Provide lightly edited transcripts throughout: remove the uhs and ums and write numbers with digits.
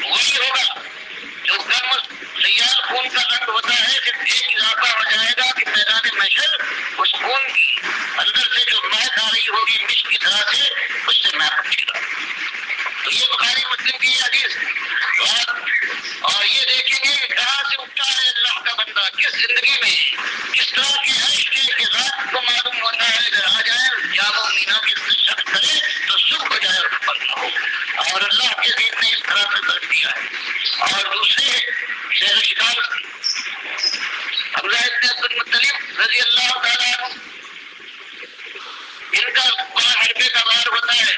وہی ہوگا جو گرم سیال خون کا رنگ ہوتا ہے، صرف ایک اضافہ ہو جائے گا کہ میدان محشر اس خون کی اندر سے جو مہک آ رہی ہوگی مشک کی طرح سے، اس سے مہک اٹھے گا۔ تو یہ بخاری مسلم کی حدیث، اور یہ دیکھیں گے کہاں سے اٹھا ہے اللہ کا بندہ، کس زندگی میں کس طرح کے عیش کے رات کو معلوم ہوتا ہے اگر آ جائے جامع مینا کی شک کرے تو صبح ہو جائے اور پکڑنا ہو، اور اللہ کے دین نے اس طرح سے کر دیا ہے۔ اور دوسرے شہر شکار عبداللہ ابن عبد المطلب رضی اللہ تعالیٰ عنہ، ان کا بڑا حربے کا وار ہوتا ہے،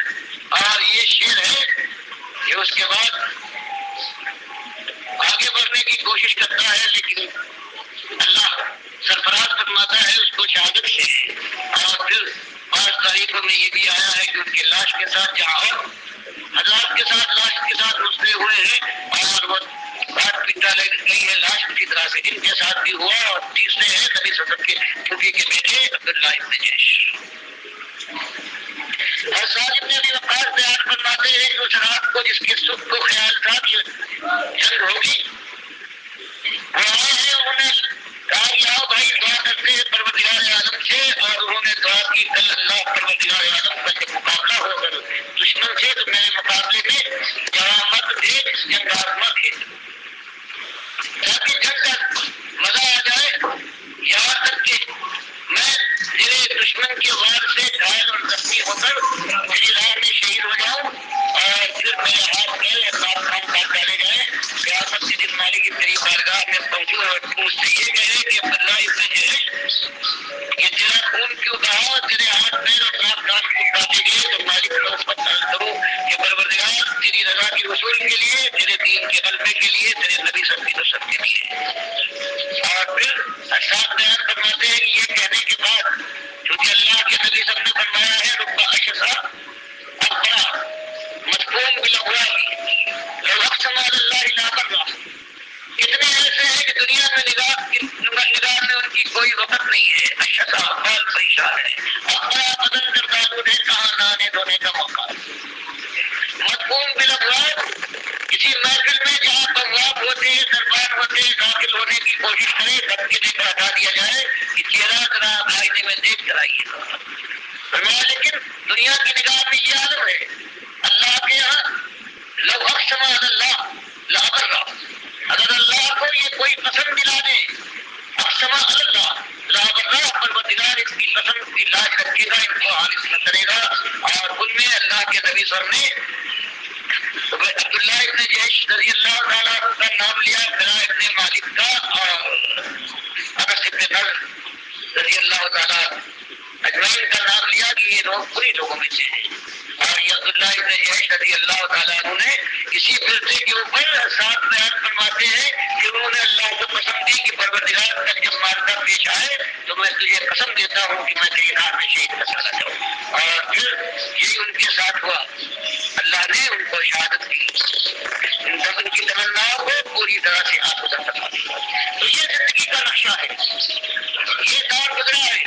اور یہ شیر ہے کہ اس کے بعد آگے بڑھنے کی کوشش کرتا ہے، لیکن اللہ سرفراز فرماتا ہے اس کو شہادت سے۔ اور پھر 5 تاریخوں میں یہ بھی آیا ہے کہ ان کی لاش کے ساتھ جہاں اور حضرات کے ساتھ لاش کے ساتھ مسلے ہوئے ہیں، اور وہ بات پیٹا گئی ہے لاش اسی طرح سے ان کے ساتھ بھی ہوا۔ اور تیسرے ہیں نبی صلی اللہ علیہ وسلم کے پھوپھی کے بیٹے عبداللہ ابن جیش۔ اور سعد ابن ابی وقاص بیان فرماتے ہیں کہ اس رات کو جس کے صبح کو خیال تھا کہ جنگ ہوگی، وہ آئے ہیں، انہوں نے کہا یاؤ بھائی دعا کرتے ہیں پروردگار عالم سے، اور انہوں نے دعا کی کل اللہ پروردگار عالم کا جب مقابلہ ہو کر دشمن سے تو میرے مقابلے میں جوامت بھیج جنگازمہ بھیج، تاکہ جنگ کا مزہ آ جائے، یہاں تک کہ میں میرے دشمن کے وار سے گھائل اور زخمی ہو کر میری راہ میں شہید ہو جاؤں، اور پھر میرے ہاتھ میں خام خام کاٹ ڈالے جائیں، قیامت کے دن مالک کی میری بارگاہ میں پہنچوں اور مجھ سے یہ کہے کہ عبداللہ ابن جیش یہ تیرا خون کیوں بہا، تیرے ہاتھ پیر اور ناک کان کیوں کاٹے گئے، تو مالک میں اس پر طلب کروں کہ پروردگار تیری رضا کی وصول کے لیے، تیرے دین کے غلبے کے لیے، تیرے نبی صلی اللہ علیہ وسلم کے لیے۔ اور پھر ارشاد بیان فرماتے ہیں کہ یہ کہنے کے بعد کیونکہ اللہ کے نبی صلی اللہ علیہ وسلم نے فرمایا ہے رب اشصا اقرا مدفون بالابواب لو اقسم علی اللہ لابرہ، کتنے ایسے ہیں کہ دنیا میں نگاہ میں ان کی کوئی وقت نہیں ہے، اشصا بال پریشان ہے، اقرا بدن گردالود ہے، کہاں نہانے دھونے کا موقع، مدفون بالابواب کسی محفل میں جہاں بواب ہوتے ہیں دربار ہوتے ہیں داخل ہونے کی کوشش کرے دھمکی دے کر ہٹا دیا جائے کہ چہرہ ذرا آئینے میں دیکھ کر آئیے گا۔ لیکن دنیا کی نگاہ میں یہ عالم ہے، اللہ کے یہاں لو اقسم علی اللہ لابرہ، اگر اللہ کو یہ کوئی قسم دلا دے، اقسم علی اللہ لابرہ، پروردگار اس کی قسم کی لاج رکھے گا، ان کو حارث نہ کرے گا۔ اور ان میں اللہ کے نبی صلی اللہ علیہ وسلم نے عبداللہ ابن جیش رضی اللہ تعالیٰ عنہ کا نام لیا، برا ابن مالک کا، اور انس ابن نضر رضی اللہ تعالیٰ اجمعین کا نام لیا کہ یہ لوگ بری لوگوں میں سے ہیں۔ اور یہ عبداللہ ابن جیش رضی اللہ تعالیٰ عنہ نے اسی فرقے کے اوپر ساتھ بیان فرماتے ہیں کہ انہوں نے اللہ کو قسم دی کہ پروردگار کا جب معرکہ پیش آئے تو میں تجھے قسم دیتا ہوں کہ میں تیری راہ میں شہید کرنا چاہوں۔ اور پھر یہی ان کے ساتھ ہوا، اللہ نے ان کو شہادت دی، ان کی تمناؤں کو پوری طرح سے آسودہ کروا دیا۔ تو یہ زندگی کا نقشہ ہے، یہ دور گزرا ہے،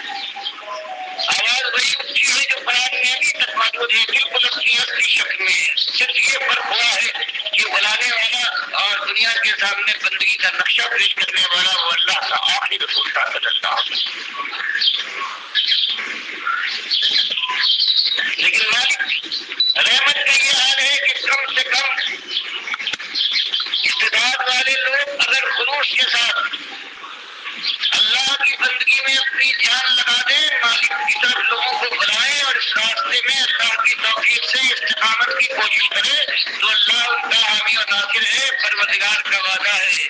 آواز وہی اونچی ہے جو قرآن میں ابھی تک موجود ہے، بالکل اپنی اصلی شکل میں، صرف یہ فرق ہوا ہے کہ بلانے والا اور دنیا کے سامنے بندگی کا نقشہ پیش کرنے والا وہ اللہ کا آخری رسول صلی اللہ علیہ وسلم۔ لیکن مالک رحمت کا یہ حال ہے کہ کم سے کم استطاعت والے لوگ اگر خلوص کے ساتھ اللہ کی بندگی میں اپنی جان لگا دیں، مالک کی طرف لوگوں کو بلائیں اور اس راستے میں اللہ کی توفیق سے استقامت کی کوشش کرے تو اللہ ان کا حامی و ناصر ہے۔ پروردگار کا وعدہ ہے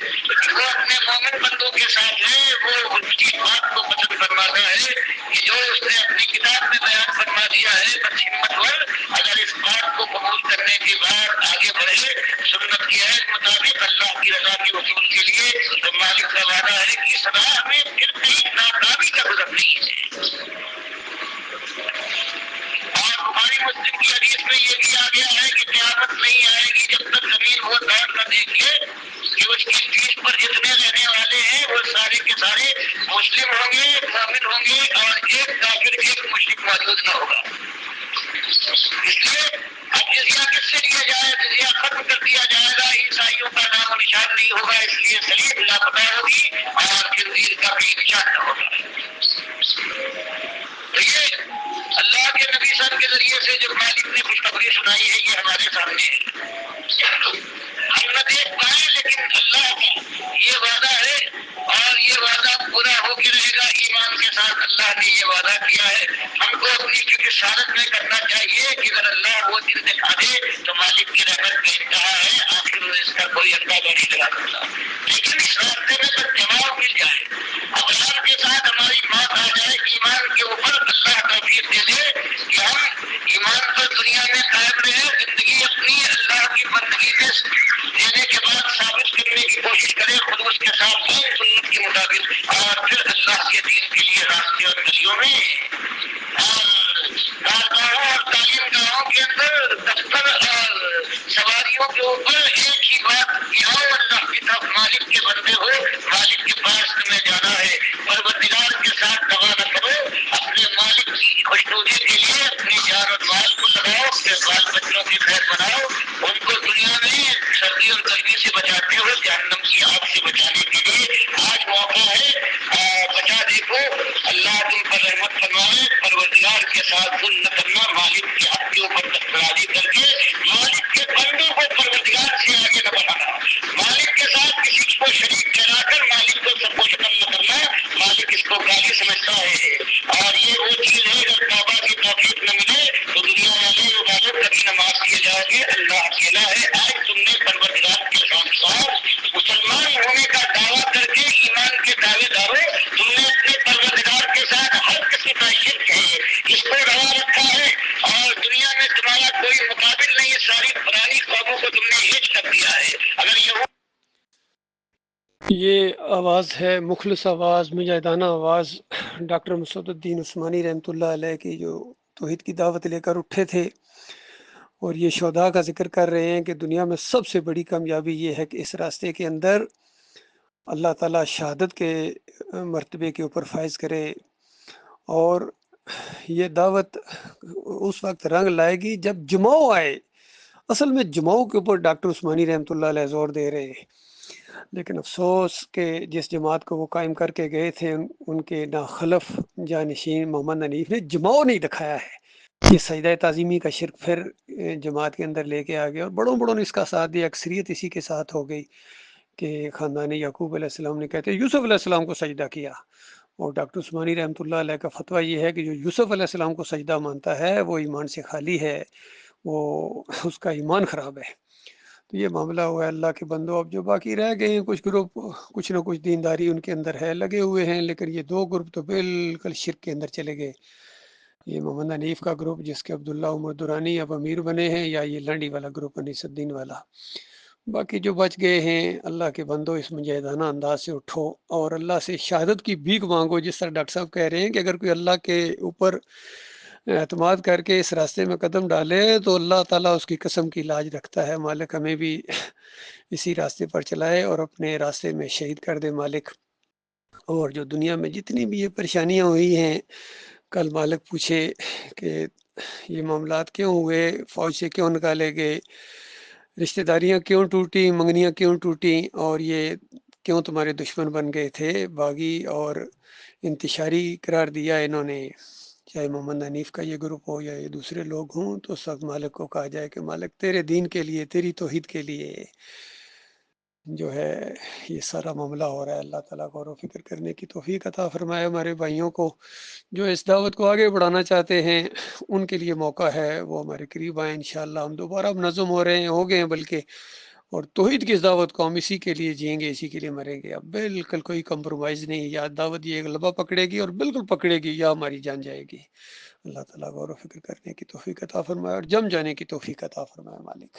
وہ اپنے مومن بندوں کے ساتھ ہے، وہ ان کی بات کو پسند فرماتا ہے کہ جو اس نے اپنی کتاب میں بیان فرما دیا ہے، بس ہمت ور اگر اس بات کو قبول کرنے کے بعد آگے بڑھے سنت کی عہد مطابق اللہ کی رضا کے وصول کے لیے، تو مالک کا وعدہ ہے کہ اس راہ میں پھر کہیں ناکامی کا گزر نہیں ہے۔ اور بخاری مسلم کی حدیث میں یہ بھی آ گیا ہے کہ قیامت نہیں آئے گی جب تک زمین وہ دور نہ دیکھے کہ اس کی پیٹھ پر جتنے رہنے والے ہیں وہ سارے کے سارے مسلم ہوں گے، مومن ہوں گے، اور ایک کافر ایک مشرک موجود نہ ہوگا۔ اس لیے اب جزیہ کس سے لیا جائے؟ جزیہ ختم کر دیا جائے گا کام نہیں ہوگا، اس لیے سلیب لاپتہ ہوگی اور پھر دین کا کہیں نشان نہ ہوگا۔ تو یہ اللہ کے نبی صاحب کے ذریعے سے جو مالک نے خوشخبری سنائی ہے یہ ہمارے سامنے ہے۔ ہم نہ دیکھ پائے لیکن اللہ کا یہ وعدہ ہے اور یہ وعدہ پورا ہو کے رہے گا۔ ایمان کے ساتھ اللہ نے یہ وعدہ کیا ہے، ہم کو اپنی فکر شارت میں کرنا چاہیے کہ اگر اللہ وہ دن دکھا دے تو مالک کی رحمت کا انتہا ہے، آخر میں اس کا کوئی اندازہ نہیں لگا سکتا۔ لیکن اس راستے میں جب جواب مل جائے، ابرار کے ساتھ ہماری موت آ جائے، ایمان کے اوپر اللہ توفیق دے دے کہ ہم ایمان پر دنیا میں قائم رہے، زندگی اپنی اللہ کی بندگی میں دینے کے بعد ثابت کرنے کی کوشش کرے، خود اس کے ساتھ سنت کے مطابق، اور پھر اللہ کے دین کے لیے راستے اور گلیوں میں اور کارخانوں اور تعلیم گاہوں کے اندر دفتر اور سواریوں کے اوپر ایک ہی بات کہ آؤ اللہ کی طرف، مالک کے بندے ہو، مالک کے پاس تمہیں جانا ہے، پروردگار کے ساتھ دعا نہ کرو، اپنے مالک کی خوشنودی کے لیے اپنی جان اور مال کو لگاؤ، اپنے بال بچوں کی خیر بناؤ، ان کو دنیا میں سردی اور گرمی سے بچاتے ہو، جہنم کی آگ سے بچانے کے لیے آج موقع ہے، بچا دیکھو، اللہ تم پر رحمت فرمائے، پروردگار کے ساتھ ظلم نہ کرنا، مالک کے حق کے اوپر دستبرداری کر کے مالک کے بندوں کو پروردگار سے آگے نہ بڑھانا، مالک کے ساتھ کسی کو شریک ٹھہرا کر مالک کو سپورٹ نہ کرنا، مالک اس کو گالی سمجھتا ہے، اور یہ وہ چیز ہے اگر توبہ کی توفیق نہ ملے تو دنیا والے وہ والوں کبھی نماز کیے جائیں گے، اللہ اکیلا ہے۔ آج تم نے پروردگار کے ساتھ مسلمان ہونے کا دعویٰ کر کے ایمان کے دعوے داروں، تم نے اپنے پروردگار کے ساتھ ہر قسم کا شرک ہے اس کو روا رکھا ہے، اور دنیا میں تمہارا کوئی مقابل نہیں، ساری پرانی قوموں کو تم نے ہیج کر دیا ہے۔ اگر یہ آواز ہے مخلص آواز، مجاہدانہ آواز ڈاکٹر مسعود الدین عثمانی رحمۃ اللہ علیہ کی، جو توحید کی دعوت لے کر اٹھے تھے، اور یہ شہداء کا ذکر کر رہے ہیں کہ دنیا میں سب سے بڑی کامیابی یہ ہے کہ اس راستے کے اندر اللہ تعالیٰ شہادت کے مرتبے کے اوپر فائز کرے، اور یہ دعوت اس وقت رنگ لائے گی جب جماؤ آئے۔ اصل میں جماؤ کے اوپر ڈاکٹر عثمانی رحمۃ اللہ علیہ زور دے رہے ہیں، لیکن افسوس کہ جس جماعت کو وہ قائم کر کے گئے تھے ان کے ناخلف جانشین محمد حنیف نے جماؤ نہیں دکھایا ہے۔ یہ سجدہ تعظیمی کا شرک پھر جماعت کے اندر لے کے آ گیا، اور بڑوں بڑوں نے اس کا ساتھ دیا، اکثریت اسی کے ساتھ ہو گئی کہ خاندان یعقوب علیہ السلام نے کہتے ہیں یوسف علیہ السلام کو سجدہ کیا، اور ڈاکٹر عثمانی رحمۃ اللہ علیہ کا فتویٰ یہ ہے کہ جو یوسف علیہ السلام کو سجدہ مانتا ہے وہ ایمان سے خالی ہے، وہ اس کا ایمان خراب ہے۔ تو یہ معاملہ ہوا ہے اللہ کے بندوں۔ اب جو باقی رہ گئے ہیں کچھ گروپ، کچھ نہ کچھ دینداری ان کے اندر ہے، لگے ہوئے ہیں، لیکن یہ دو گروپ تو بالکل شرک کے اندر چلے گئے۔ یہ محمد حنیف کا گروپ جس کے عبداللہ عمر دورانی اب امیر بنے ہیں، یا یہ لنڈی والا گروپ انیس الدین والا۔ باقی جو بچ گئے ہیں، اللہ کے بندو اس مجاہدانہ انداز سے اٹھو اور اللہ سے شہادت کی بھیک مانگو، جس طرح ڈاکٹر صاحب کہہ رہے ہیں کہ اگر کوئی اللہ کے اوپر اعتماد کر کے اس راستے میں قدم ڈالے تو اللہ تعالیٰ اس کی قسم کی لاج رکھتا ہے۔ مالک ہمیں بھی اسی راستے پر چلائے اور اپنے راستے میں شہید کر دے مالک۔ اور جو دنیا میں جتنی بھی یہ پریشانیاں ہوئی ہیں، کل مالک پوچھے کہ یہ معاملات کیوں ہوئے، فوج سے کیوں نکالے گئے، رشتہ داریاں کیوں ٹوٹی، منگنیاں کیوں ٹوٹی، اور یہ کیوں تمہارے دشمن بن گئے تھے، باغی اور انتشاری قرار دیا انہوں نے، چاہے محمد حنیف کا یہ گروپ ہو یا یہ دوسرے لوگ ہوں، تو سب مالک کو کہا جائے کہ مالک تیرے دین کے لیے، تیری توحید کے لیے جو ہے یہ سارا معاملہ ہو رہا ہے۔ اللہ تعالیٰ غور و فکر کرنے کی توفیق عطا فرمائے ہمارے بھائیوں کو، جو اس دعوت کو آگے بڑھانا چاہتے ہیں ان کے لیے موقع ہے، وہ ہمارے قریب آئیں انشاءاللہ۔ ہم دوبارہ منظم ہو رہے ہیں، ہو گئے ہیں بلکہ، اور توحید کی اس دعوت کو ہم اسی کے لیے جئیں گے، اسی کے لیے مریں گے۔ اب بالکل کوئی کمپرومائز نہیں، یا دعوت یہ غلبہ پکڑے گی اور بالکل پکڑے گی، یا ہماری جان جائے گی۔ اللہ تعالیٰ غور و فکر کرنے کی توفیق عطا فرمائے اور جم جانے کی توفیق عطا فرمائے مالک۔